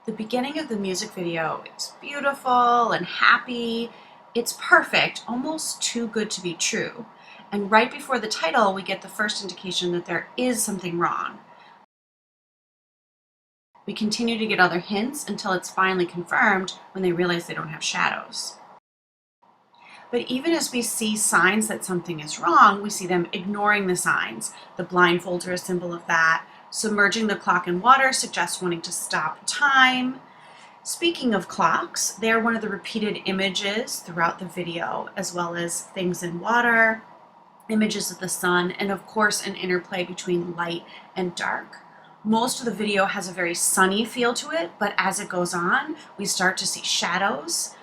The beginning of the music video is beautiful and happy. It's perfect, almost too good to be true. And right before the title, we get the first indication that there is something wrong. We continue to get other hints until it's finally confirmed when they realize they don't have shadows. But even as we see signs that something is wrong, we see them ignoring the signs. The blindfolds are a symbol of that. Submerging the clock in water suggests wanting to stop time. Speaking of clocks, they are one of the repeated images throughout the video, as well as things in water, images of the sun, and of course an interplay between light and dark. Most of the video has a very sunny feel to it, but as it goes on, we start to see shadows.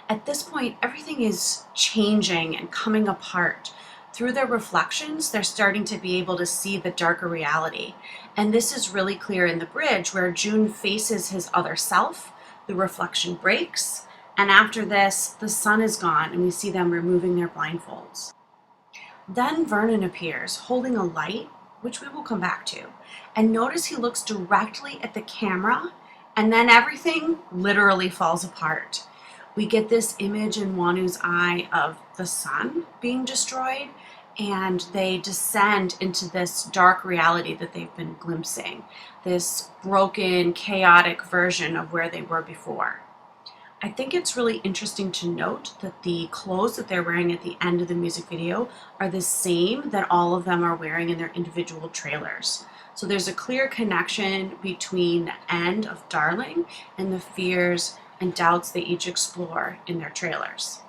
At this point, everything is changing and coming apart. Through their reflections, they're starting to be able to see the darker reality. And this is really clear in the bridge where June faces his other self, the reflection breaks, and after this, the sun is gone and we see them removing their blindfolds. Then Vernon appears, holding a light, which we will come back to. And notice he looks directly at the camera, and then everything literally falls apart. We get this image in Wanu's eye of the sun being destroyed, and they descend into this dark reality that they've been glimpsing, this broken, chaotic version of where they were before. I think it's really interesting to note that the clothes that they're wearing at the end of the music video are the same that all of them are wearing in their individual trailers. So there's a clear connection between the end of Darling and the fears and doubts they each explore in their trailers.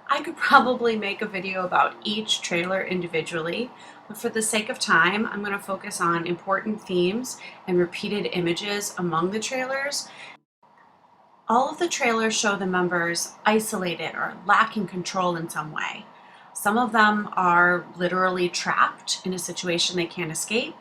I could probably make a video about each trailer individually, but for the sake of time, I'm going to focus on important themes and repeated images among the trailers. All of the trailers show the members isolated or lacking control in some way. Some of them are literally trapped in a situation they can't escape.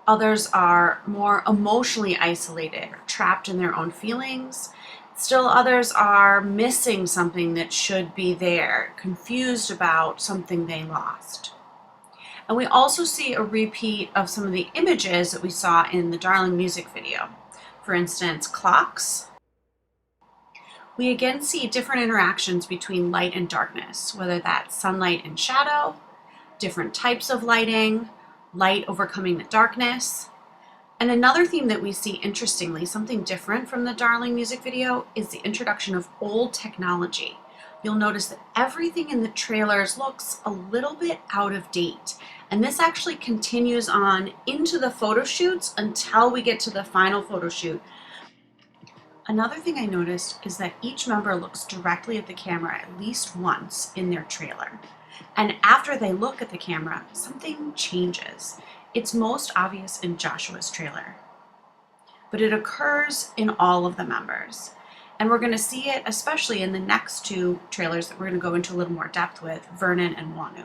Others are more emotionally isolated or trapped in their own feelings. Still others are missing something that should be there, confused about something they lost. And we also see a repeat of some of the images that we saw in the Darling music video. For instance, clocks. We again see different interactions between light and darkness, whether that's sunlight and shadow, different types of lighting, light overcoming the darkness. And another theme that we see, interestingly, something different from the Darling music video, is the introduction of old technology. You'll notice that everything in the trailers looks a little bit out of date. And this actually continues on into the photo shoots until we get to the final photo shoot. Another thing I noticed is that each member looks directly at the camera at least once in their trailer. And after they look at the camera, something changes. It's most obvious in Joshua's trailer, but it occurs in all of the members. And we're going to see it especially in the next two trailers that we're going to go into a little more depth with, Vernon and Wanu.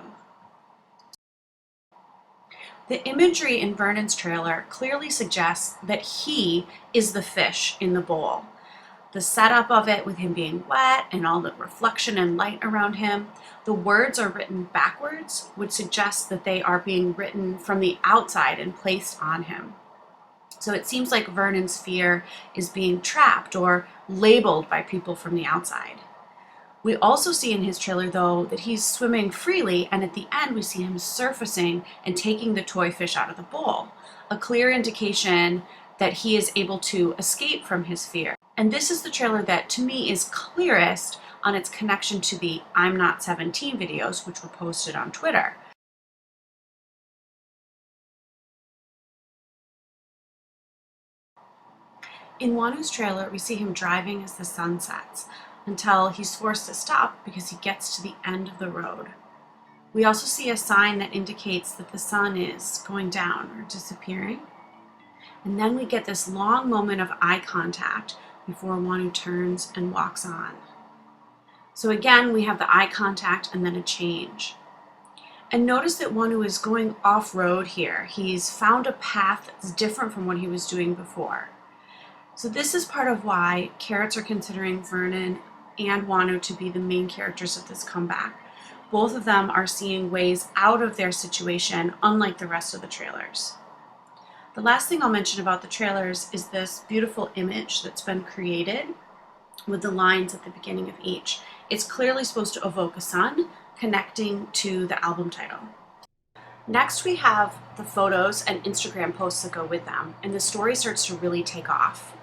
The imagery in Vernon's trailer clearly suggests that he is the fish in the bowl. The setup of it with him being wet and all the reflection and light around him, the words are written backwards, which suggests that they are being written from the outside and placed on him. So it seems like Vernon's fear is being trapped or labeled by people from the outside. We also see in his trailer, though, that he's swimming freely, and at the end we see him surfacing and taking the toy fish out of the bowl, a clear indication that he is able to escape from his fear. And this is the trailer that, to me, is clearest on its connection to the I'm Not 17 videos, which were posted on Twitter. In Wanu's trailer, we see him driving as the sun sets, until he's forced to stop because he gets to the end of the road. We also see a sign that indicates that the sun is going down or disappearing. And then we get this long moment of eye contact before Wanu turns and walks on. So again, we have the eye contact and then a change. And notice that Wanu is going off-road here. He's found a path that's different from what he was doing before. So this is part of why Carrots are considering Vernon and Wanu to be the main characters of this comeback. Both of them are seeing ways out of their situation, unlike the rest of the trailers. The last thing I'll mention about the trailers is this beautiful image that's been created with the lines at the beginning of each. It's clearly supposed to evoke a sun connecting to the album title. Next, we have the photos and Instagram posts that go with them, and the story starts to really take off.